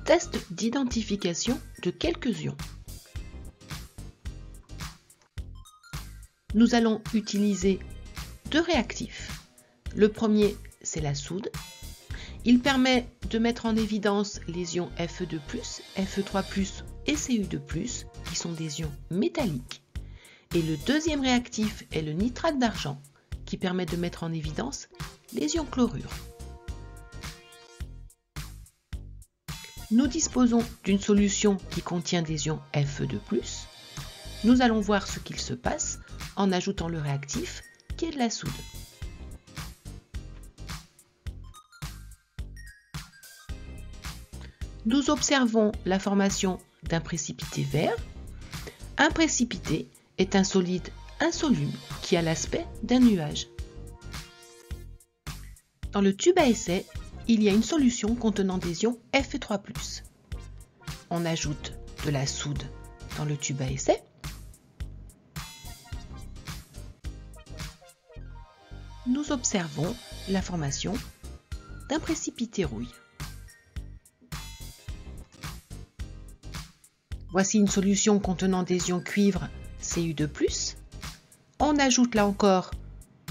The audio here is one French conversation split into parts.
test d'identification de quelques ions. Nous allons utiliser deux réactifs. Le premier, c'est la soude. Il permet de mettre en évidence les ions Fe2+, Fe3+, et Cu2+, qui sont des ions métalliques. Et le deuxième réactif est le nitrate d'argent, qui permet de mettre en évidence les ions chlorure. Nous disposons d'une solution qui contient des ions Fe2+. Nous allons voir ce qu'il se passe en ajoutant le réactif qui est de la soude. Nous observons la formation d'un précipité vert. Un précipité est un solide insoluble qui a l'aspect d'un nuage. Dans le tube à essai, il y a une solution contenant des ions Fe3+. On ajoute de la soude dans le tube à essai. Nous observons la formation d'un précipité rouille. Voici une solution contenant des ions cuivre Cu2+. On ajoute là encore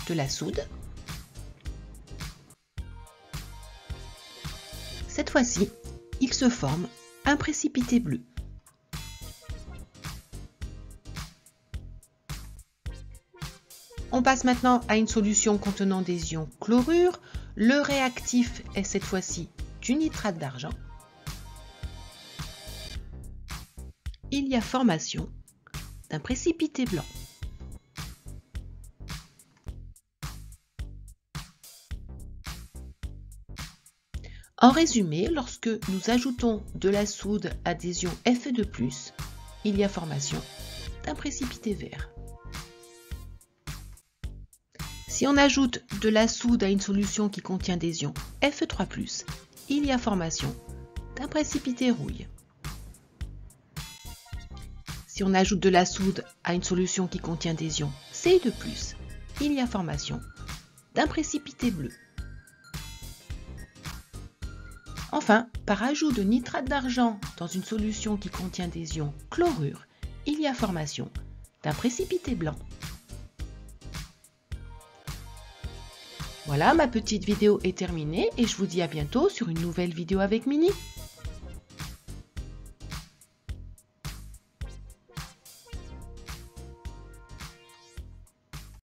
de la soude. Cette fois-ci, il se forme un précipité bleu. On passe maintenant à une solution contenant des ions chlorure. Le réactif est cette fois-ci du nitrate d'argent. Il y a formation d'un précipité blanc. En résumé, lorsque nous ajoutons de la soude à des ions Fe2+, il y a formation d'un précipité vert. Si on ajoute de la soude à une solution qui contient des ions Fe3+, il y a formation d'un précipité rouille. Si on ajoute de la soude à une solution qui contient des ions Cu2+, il y a formation d'un précipité bleu. Enfin, par ajout de nitrate d'argent dans une solution qui contient des ions chlorure, il y a formation d'un précipité blanc. Voilà, ma petite vidéo est terminée et je vous dis à bientôt sur une nouvelle vidéo avec Mini.